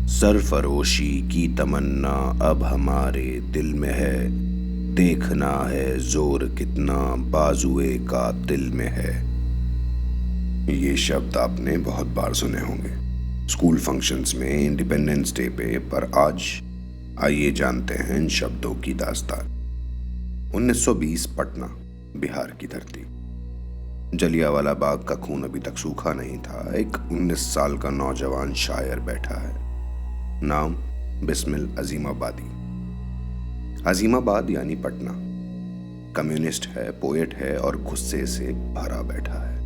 सरफरोशी की तमन्ना अब हमारे दिल में है, देखना है जोर कितना बाजुए का दिल में है। ये शब्द आपने बहुत बार सुने होंगे स्कूल फंक्शंस में, इंडिपेंडेंस डे पे, पर आज आइए जानते हैं इन शब्दों की दास्तान। 1920 पटना, बिहार की धरती। जलियांवाला बाग का खून अभी तक सूखा नहीं था। एक 19 साल का नौजवान शायर बैठा है, नाम बिस्मिल अजीमाबादी। अजीमाबाद यानी पटना। कम्युनिस्ट है, पोएट है और गुस्से से भरा बैठा है।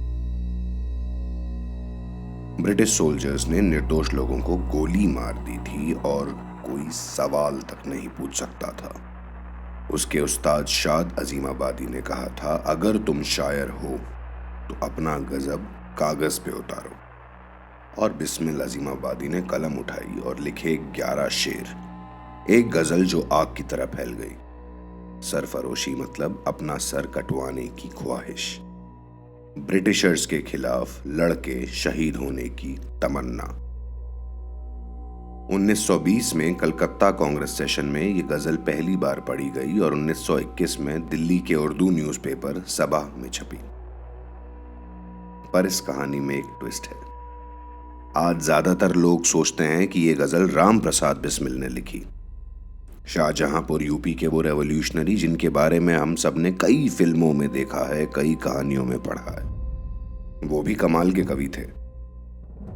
ब्रिटिश सोल्जर्स ने निर्दोष लोगों को गोली मार दी थी और कोई सवाल तक नहीं पूछ सकता था। उसके उस्ताद शाद अजीमाबादी ने कहा था, अगर तुम शायर हो तो अपना गजब कागज पे उतारो। और बिस्मिल अजीमाबादी ने कलम उठाई और लिखे 11 शेर। एक गजल जो आग की तरह फैल गई। सरफरोशी मतलब अपना सर कटवाने की ख्वाहिश, ब्रिटिशर्स के खिलाफ लड़के शहीद होने की तमन्ना। 1920 में कलकत्ता कांग्रेस सेशन में ये गजल पहली बार पढ़ी गई और 1921 में दिल्ली के उर्दू न्यूज़पेपर सबा में छपी। पर इस कहानी में एक ट्विस्ट है। आज ज्यादातर लोग सोचते हैं कि ये गजल राम प्रसाद बिस्मिल ने लिखी। शाहजहांपुर यूपी के वो रेवोल्यूशनरी जिनके बारे में हम सब ने कई फिल्मों में देखा है, कई कहानियों में पढ़ा है। वो भी कमाल के कवि थे।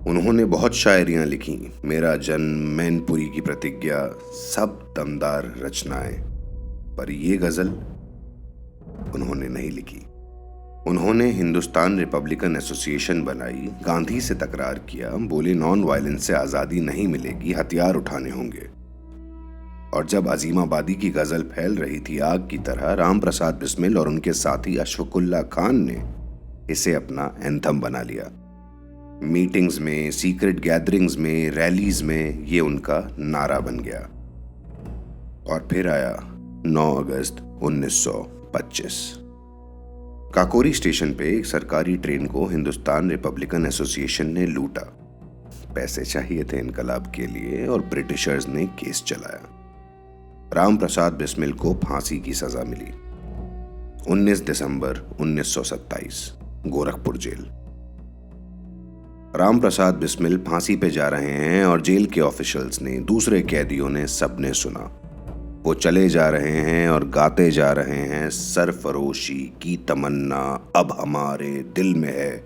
उन्होंने बहुत शायरियां लिखी, मेरा जन्म, मैनपुरी की प्रतिज्ञा, सब दमदार रचनाएं। पर ये गजल उन्होंने नहीं लिखी। उन्होंने हिंदुस्तान रिपब्लिकन एसोसिएशन बनाई, गांधी से तकरार किया, बोले नॉन वायलेंस से आजादी नहीं मिलेगी, हथियार उठाने होंगे। और जब अजीमाबादी की गजल फैल रही थी आग की तरह, राम प्रसाद बिस्मिल और उनके साथी अशफाकुल्लाह खान ने इसे अपना एंथम बना लिया। मीटिंग्स में, सीक्रेट गैदरिंग्स में, रैलीज में ये उनका नारा बन गया। और फिर आया 9 अगस्त 1925। काकोरी स्टेशन पे एक सरकारी ट्रेन को हिंदुस्तान रिपब्लिकन एसोसिएशन ने लूटा। पैसे चाहिए थे इनकलाब के लिए और ब्रिटिशर्स ने केस चलाया। राम प्रसाद बिस्मिल को फांसी की सजा मिली। 19 दिसंबर 1927, गोरखपुर जेल। राम प्रसाद बिस्मिल फांसी पे जा रहे हैं और जेल के ऑफिशियल्स ने, दूसरे कैदियों ने, सबने सुना। वो चले जा रहे हैं और गाते जा रहे हैं, सरफरोशी की तमन्ना अब हमारे दिल में है,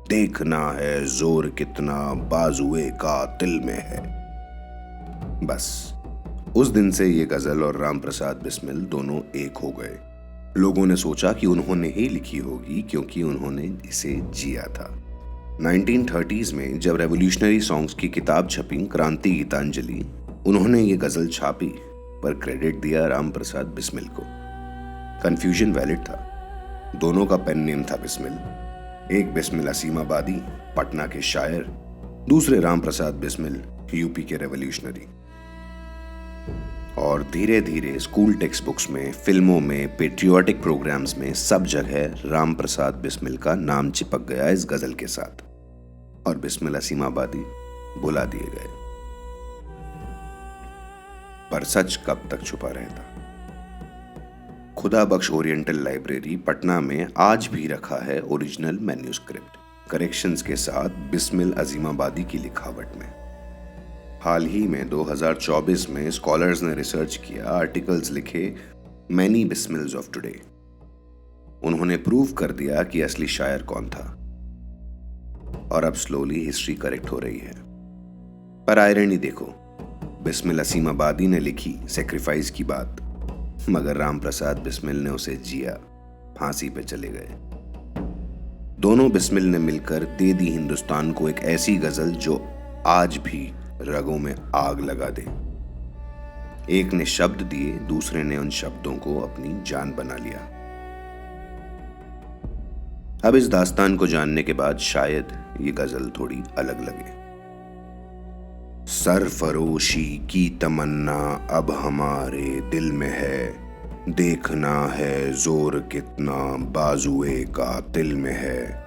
देखना है जोर कितना बाजुए का दिल में है। बस उस दिन से ये गजल और राम प्रसाद बिस्मिल दोनों एक हो गए। लोगों ने सोचा कि उन्होंने ही लिखी होगी क्योंकि उन्होंने इसे जिया था। 1930s में जब रेवोल्यूशनरी सॉन्ग्स की किताब छपी, क्रांति गीतांजलि, उन्होंने ये गजल छापी पर क्रेडिट दिया राम प्रसाद बिस्मिल को। कंफ्यूजन वैलिड था। दोनों का पेन नेम था बिस्मिल। एक बिस्मिल अजीमाबादी, पटना के शायर, दूसरे राम प्रसाद बिस्मिल, यूपी के रेवोल्यूशनरी। और धीरे धीरे स्कूल टेक्स्ट बुक्स में, फिल्मों में, पेट्रियोटिक प्रोग्राम्स में, सब जगह राम प्रसाद बिस्मिल का नाम चिपक गया इस गजल के साथ और बिस्मिल अजीमाबादी बुला दिए गए। पर सच कब तक छुपा रहता? खुदा बख्श ओरिएंटल लाइब्रेरी पटना में आज भी रखा है ओरिजिनल मैन्यूस्क्रिप्ट, करेक्शंस के साथ बिस्मिल अजीमाबादी की लिखावट में। हाल ही में 2024 में स्कॉलर्स ने रिसर्च किया, आर्टिकल्स लिखे, मैनी बिस्मिल्स ऑफ टुडे। उन्होंने प्रूव कर दिया कि असली शायर कौन था। और अब स्लोली हिस्ट्री करेक्ट हो रही है। पर आयरनी देखो, बिस्मिल अजीमाबादी ने लिखी सेक्रीफाइस की बात, मगर राम प्रसाद बिस्मिल ने उसे जिया, फांसी पे चले गए। दोनों बिस्मिल ने मिलकर दे दी हिंदुस्तान को एक ऐसी गजल जो आज भी रगों में आग लगा दे। एक ने शब्द दिए, दूसरे ने उन शब्दों को अपनी जान बना लिया। अब इस दास्तान को जानने के बाद शायद ये गजल थोड़ी अलग लगे। सरफरोशी की तमन्ना अब हमारे दिल में है, देखना है जोर कितना बाजुए का दिल में है।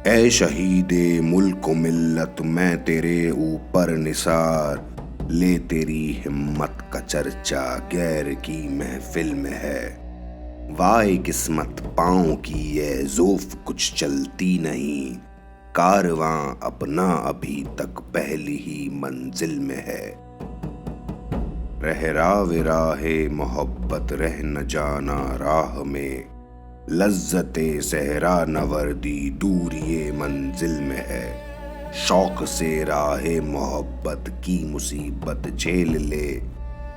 ऐ शहीदे मुल्क मिल्लत मैं तेरे ऊपर निसार, ले तेरी हिम्मत का चर्चा गैर की महफिल में है। वाए किस्मत पाँव की ये ज़ोफ कुछ चलती नहीं, कारवां अपना अभी तक पहली ही मंजिल में है। रहरावे राहे मोहब्बत रह न जाना राह में, लज्जते सहरा नवर्दी दूर ये मंजिल में है। शौक से राहे मोहब्बत की मुसीबत झेल ले,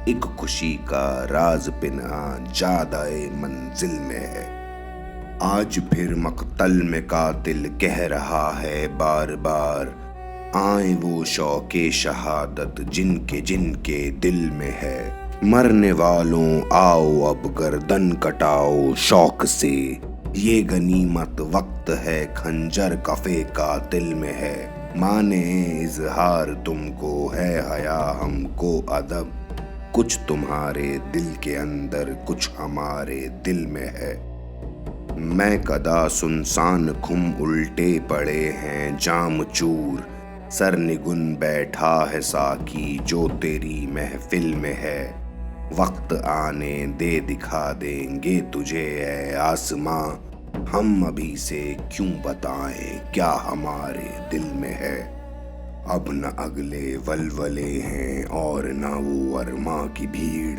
एक खुशी का राज पिन्हा जादाए मंजिल में है। आज फिर मक्तल में कातिल कह रहा है बार बार, आए वो शौके शहादत जिनके दिल में है। मरने वालों आओ अब गर्दन कटाओ शौक से, ये गनीमत वक्त है खंजर कफे कातिल में है। माने इजहार तुमको है हया हमको अदब, कुछ तुम्हारे दिल के अंदर कुछ हमारे दिल में है। मैं कदा सुनसान खुम उल्टे पड़े हैं जाम चूर, सर निगुन बैठा है साकी जो तेरी महफिल में है। वक्त आने दे दिखा देंगे तुझे ए आसमां, हम अभी से क्यों बताएं क्या हमारे दिल में है। अब न अगले वलवले हैं और न वो अरमा की भीड़,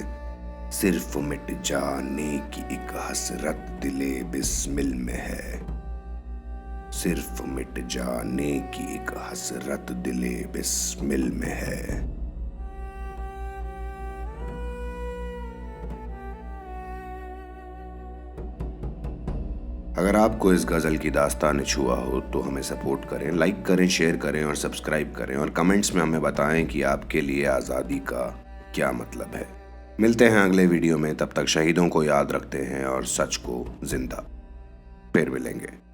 सिर्फ मिट जाने की एक हसरत दिले बिस्मिल में है। सिर्फ मिट जाने की एक हसरत दिले बिस्मिल में है। अगर आपको इस गज़ल की दास्तान छुआ हो तो हमें सपोर्ट करें, लाइक करें, शेयर करें और सब्सक्राइब करें, और कमेंट्स में हमें बताएं कि आपके लिए आज़ादी का क्या मतलब है। मिलते हैं अगले वीडियो में, तब तक शहीदों को याद रखते हैं और सच को जिंदा। फिर मिलेंगे।